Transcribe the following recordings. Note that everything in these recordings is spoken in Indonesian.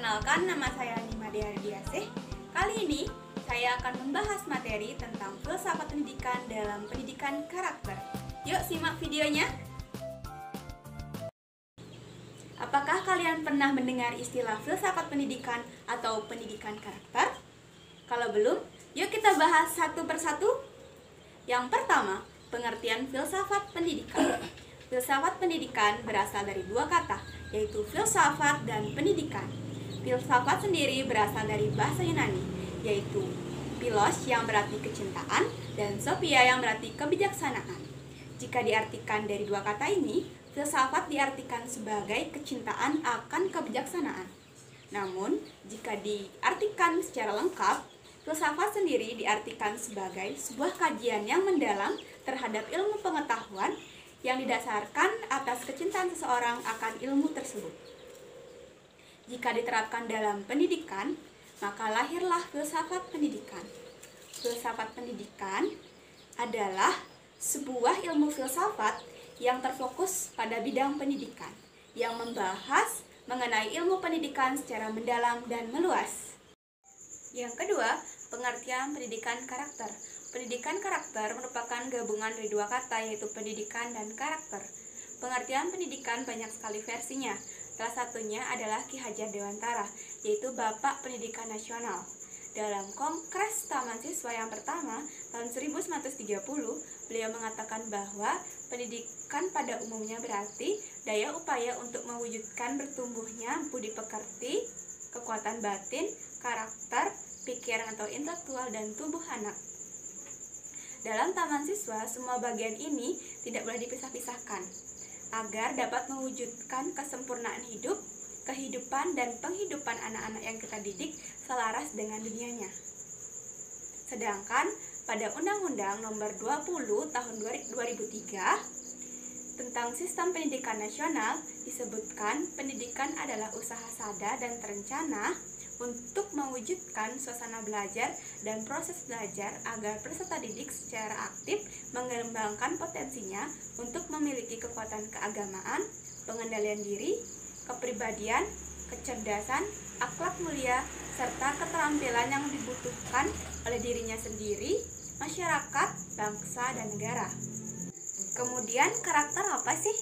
Perkenalkan, nama saya Nima Diardiasih. Kali ini saya akan membahas materi tentang filsafat pendidikan dalam pendidikan karakter. Yuk simak videonya. Apakah kalian pernah mendengar istilah filsafat pendidikan atau pendidikan karakter? Kalau belum, yuk kita bahas satu persatu. Yang pertama, pengertian filsafat pendidikan. Filsafat pendidikan berasal dari dua kata, yaitu filsafat dan pendidikan. Filsafat sendiri berasal dari bahasa Yunani, yaitu philos yang berarti kecintaan dan sophia yang berarti kebijaksanaan. Jika diartikan dari dua kata ini, filsafat diartikan sebagai kecintaan akan kebijaksanaan. Namun, jika diartikan secara lengkap, filsafat sendiri diartikan sebagai sebuah kajian yang mendalam terhadap ilmu pengetahuan yang didasarkan atas kecintaan seseorang akan ilmu tersebut. Jika diterapkan dalam pendidikan, maka lahirlah filsafat pendidikan. Filsafat pendidikan adalah sebuah ilmu filsafat yang terfokus pada bidang pendidikan, yang membahas mengenai ilmu pendidikan secara mendalam dan meluas. Yang kedua, pengertian pendidikan karakter. Pendidikan karakter merupakan gabungan dari dua kata, yaitu pendidikan dan karakter. Pengertian pendidikan banyak sekali versinya. Salah satunya adalah Ki Hajar Dewantara, yaitu Bapak Pendidikan Nasional. Dalam Kongres Taman Siswa yang pertama tahun 1930, beliau mengatakan bahwa pendidikan pada umumnya berarti daya upaya untuk mewujudkan bertumbuhnya budi pekerti, kekuatan batin, karakter, pikiran atau intelektual, dan tubuh anak. Dalam taman siswa, semua bagian ini tidak boleh dipisah-pisahkan agar dapat mewujudkan kesempurnaan hidup, kehidupan, dan penghidupan anak-anak yang kita didik selaras dengan dunianya. Sedangkan pada Undang-Undang Nomor 20 Tahun 2003 tentang Sistem Pendidikan Nasional disebutkan pendidikan adalah usaha sadar dan terencana untuk mewujudkan suasana belajar dan proses belajar agar peserta didik secara aktif mengembangkan potensinya untuk memiliki kekuatan keagamaan, pengendalian diri, kepribadian, kecerdasan, akhlak mulia, serta keterampilan yang dibutuhkan oleh dirinya sendiri, masyarakat, bangsa, dan negara. Kemudian, karakter apa sih?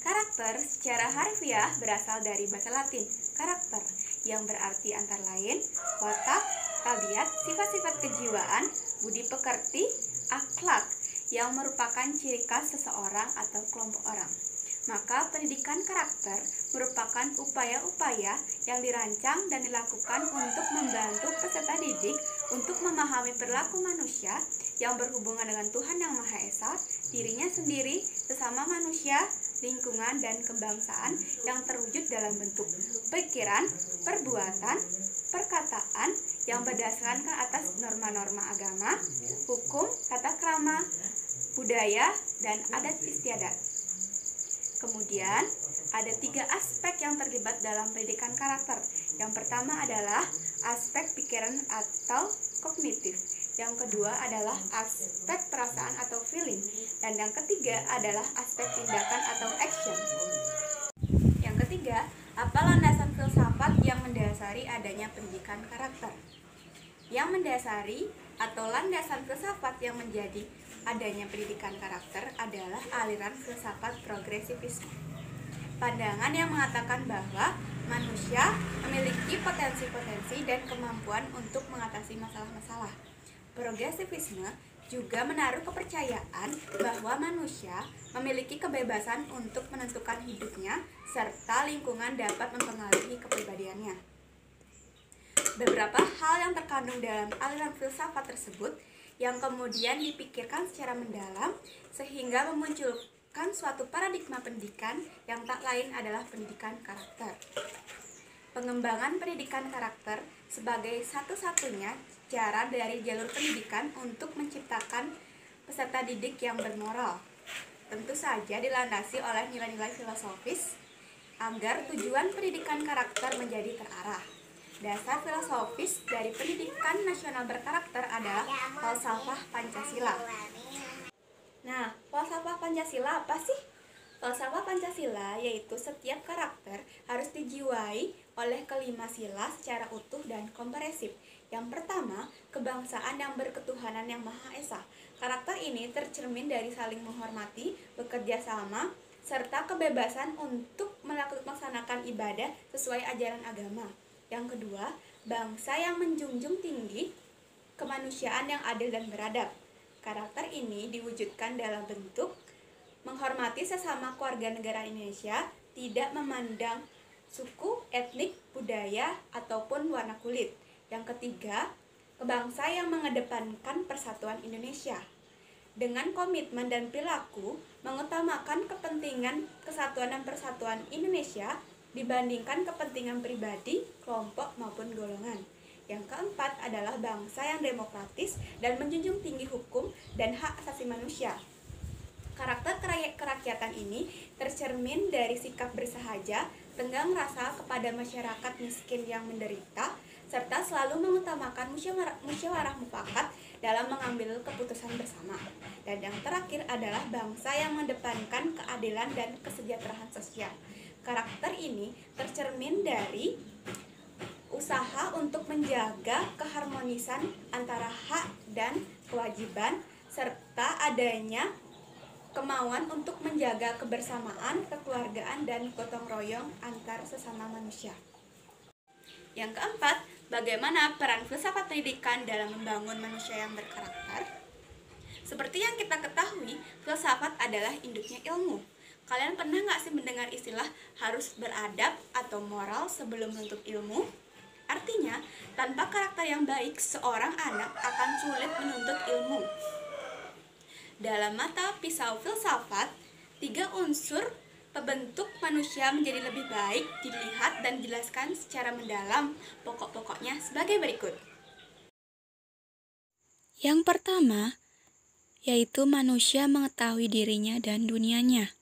Karakter secara harfiah berasal dari bahasa Latin, karakter, yang berarti antara lain watak, tabiat, sifat-sifat kejiwaan, budi pekerti, akhlak, yang merupakan ciri khas seseorang atau kelompok orang. Maka pendidikan karakter merupakan upaya-upaya yang dirancang dan dilakukan untuk membantu peserta didik untuk memahami perilaku manusia yang berhubungan dengan Tuhan Yang Maha Esa, dirinya sendiri, sesama manusia, lingkungan, dan kebangsaan yang terwujud dalam bentuk pikiran, perbuatan, perkataan yang berdasarkan ke atas norma-norma agama, hukum, tata krama, budaya, dan adat istiadat. Kemudian, ada 3 aspek yang terlibat dalam pendidikan karakter. Yang pertama adalah aspek pikiran atau kognitif. Yang kedua adalah aspek perasaan atau feeling. Dan yang ketiga adalah aspek tindakan atau action. Yang ketiga, apa landasan filsafat yang mendasari adanya pendidikan karakter? Yang mendasari atau landasan filsafat yang menjadi adanya pendidikan karakter adalah aliran filsafat progresivisme. Pandangan yang mengatakan bahwa manusia memiliki potensi-potensi dan kemampuan untuk mengatasi masalah-masalah. Progresivisme juga menaruh kepercayaan bahwa manusia memiliki kebebasan untuk menentukan hidupnya serta lingkungan dapat mempengaruhi kepribadiannya. Beberapa hal yang terkandung dalam aliran filsafat tersebut yang kemudian dipikirkan secara mendalam sehingga memunculkan suatu paradigma pendidikan yang tak lain adalah pendidikan karakter. Pengembangan pendidikan karakter sebagai satu-satunya cara dari jalur pendidikan untuk menciptakan peserta didik yang bermoral. Tentu saja dilandasi oleh nilai-nilai filosofis agar tujuan pendidikan karakter menjadi terarah. Dasar filosofis dari pendidikan nasional berkarakter adalah falsafah Pancasila. Nah, falsafah Pancasila apa sih? Falsafah Pancasila yaitu setiap karakter harus dijiwai oleh kelima sila secara utuh dan komprehensif. Yang pertama, kebangsaan yang berketuhanan yang Maha Esa. Karakter ini tercermin dari saling menghormati, bekerja sama, serta kebebasan untuk melaksanakan ibadah sesuai ajaran agama. Yang kedua, bangsa yang menjunjung tinggi kemanusiaan yang adil dan beradab. Karakter ini diwujudkan dalam bentuk menghormati sesama keluarga negara Indonesia, tidak memandang suku, etnik, budaya, ataupun warna kulit. Yang ketiga, bangsa yang mengedepankan persatuan Indonesia. Dengan komitmen dan perilaku mengutamakan kepentingan kesatuan dan persatuan Indonesia dibandingkan kepentingan pribadi, kelompok, maupun golongan. Yang keempat adalah bangsa yang demokratis dan menjunjung tinggi hukum dan hak asasi manusia. Karakter kerakyatan ini tercermin dari sikap bersahaja, tenggang rasa kepada masyarakat miskin yang menderita, serta selalu mengutamakan musyawarah mufakat dalam mengambil keputusan bersama. Dan yang terakhir adalah bangsa yang mengedepankan keadilan dan kesejahteraan sosial. Karakter ini tercermin dari usaha untuk menjaga keharmonisan antara hak dan kewajiban, serta adanya kemauan untuk menjaga kebersamaan, kekeluargaan, dan gotong royong antar sesama manusia. Yang keempat, bagaimana peran filsafat pendidikan dalam membangun manusia yang berkarakter? Seperti yang kita ketahui, filsafat adalah induknya ilmu. Kalian pernah nggak sih mendengar istilah harus beradab atau moral sebelum menuntut ilmu? Artinya, tanpa karakter yang baik, seorang anak akan sulit menuntut ilmu. Dalam mata pisau filsafat, 3 unsur pembentuk manusia menjadi lebih baik dilihat dan dijelaskan secara mendalam. Pokok-pokoknya sebagai berikut. Yang pertama, yaitu manusia mengetahui dirinya dan dunianya.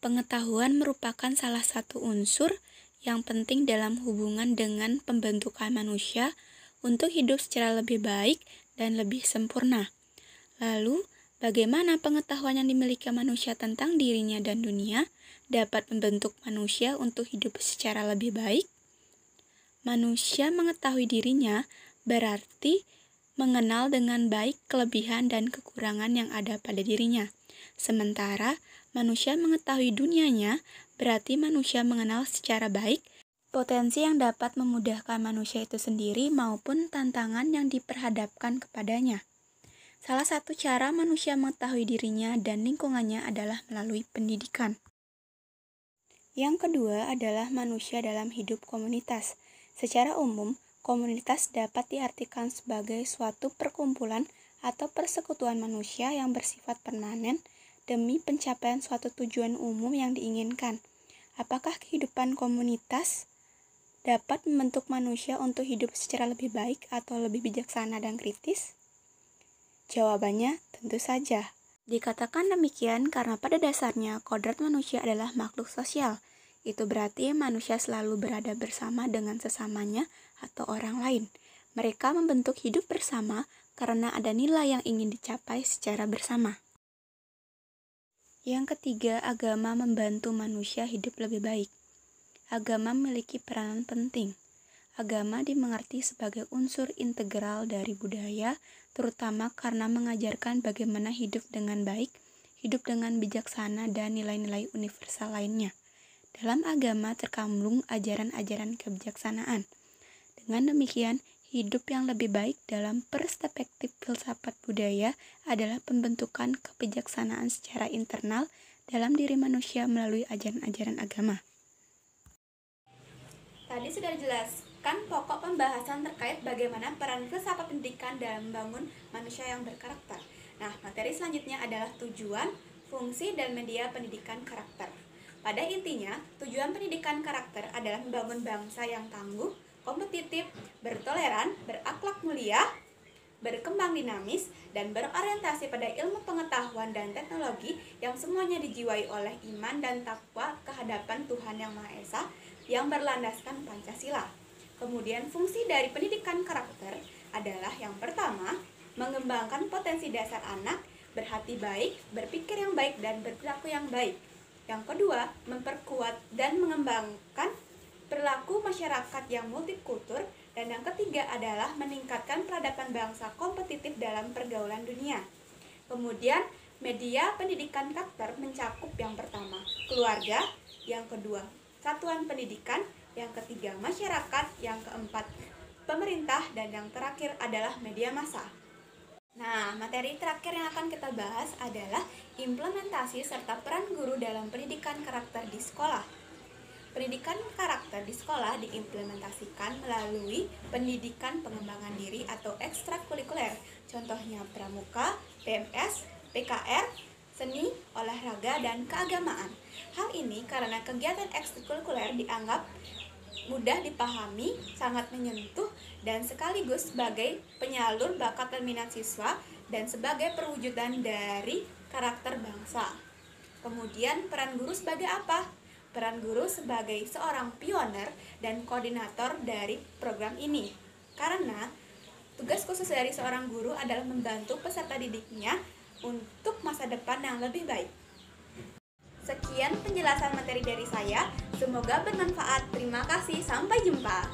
Pengetahuan merupakan salah satu unsur yang penting dalam hubungan dengan pembentukan manusia untuk hidup secara lebih baik dan lebih sempurna. Lalu, bagaimana pengetahuan yang dimiliki manusia tentang dirinya dan dunia dapat membentuk manusia untuk hidup secara lebih baik? Manusia mengetahui dirinya berarti mengenal dengan baik kelebihan dan kekurangan yang ada pada dirinya. Sementara manusia mengetahui dunianya berarti manusia mengenal secara baik potensi yang dapat memudahkan manusia itu sendiri maupun tantangan yang diperhadapkan kepadanya. Salah satu cara manusia mengetahui dirinya dan lingkungannya adalah melalui pendidikan. Yang kedua adalah manusia dalam hidup komunitas. Secara umum, komunitas dapat diartikan sebagai suatu perkumpulan atau persekutuan manusia yang bersifat permanen demi pencapaian suatu tujuan umum yang diinginkan. Apakah kehidupan komunitas dapat membentuk manusia untuk hidup secara lebih baik atau lebih bijaksana dan kritis? Jawabannya tentu saja. Dikatakan demikian karena pada dasarnya kodrat manusia adalah makhluk sosial. Itu berarti manusia selalu berada bersama dengan sesamanya atau orang lain. Mereka membentuk hidup bersama karena ada nilai yang ingin dicapai secara bersama. Yang ketiga, agama membantu manusia hidup lebih baik. Agama memiliki peranan penting. Agama dimengerti sebagai unsur integral dari budaya, terutama karena mengajarkan bagaimana hidup dengan baik, hidup dengan bijaksana, dan nilai-nilai universal lainnya. Dalam agama terkandung ajaran-ajaran kebijaksanaan. Dengan demikian, hidup yang lebih baik dalam perspektif filsafat budaya adalah pembentukan kebijaksanaan secara internal dalam diri manusia melalui ajaran-ajaran agama. Tadi sudah dijelaskan pokok pembahasan terkait bagaimana peran filsafat pendidikan dalam membangun manusia yang berkarakter. Nah, materi selanjutnya adalah tujuan, fungsi, dan media pendidikan karakter. Pada intinya, tujuan pendidikan karakter adalah membangun bangsa yang tangguh, kompetitif, bertoleran, berakhlak mulia, berkembang dinamis, dan berorientasi pada ilmu pengetahuan dan teknologi yang semuanya dijiwai oleh iman dan takwa kehadapan Tuhan Yang Maha Esa yang berlandaskan Pancasila. Kemudian fungsi dari pendidikan karakter adalah yang pertama, mengembangkan potensi dasar anak, berhati baik, berpikir yang baik, dan berperilaku yang baik. Yang kedua, memperkuat dan mengembangkan perilaku perilaku masyarakat yang multikultur, dan yang ketiga adalah meningkatkan peradaban bangsa kompetitif dalam pergaulan dunia. Kemudian, media pendidikan karakter mencakup yang pertama, keluarga, yang kedua, satuan pendidikan, yang ketiga, masyarakat, yang keempat, pemerintah, dan yang terakhir adalah media massa. Nah, materi terakhir yang akan kita bahas adalah implementasi serta peran guru dalam pendidikan karakter di sekolah. Pendidikan karakter di sekolah diimplementasikan melalui pendidikan pengembangan diri atau ekstrakurikuler, contohnya pramuka, PMS, PKR, seni, olahraga, dan keagamaan. Hal ini karena kegiatan ekstrakurikuler dianggap mudah dipahami, sangat menyentuh, dan sekaligus sebagai penyalur bakat dan minat siswa dan sebagai perwujudan dari karakter bangsa. Kemudian peran guru sebagai apa? Peran guru sebagai seorang pioner dan koordinator dari program ini. Karena tugas khusus dari seorang guru adalah membantu peserta didiknya untuk masa depan yang lebih baik. Sekian penjelasan materi dari saya, semoga bermanfaat. Terima kasih, sampai jumpa.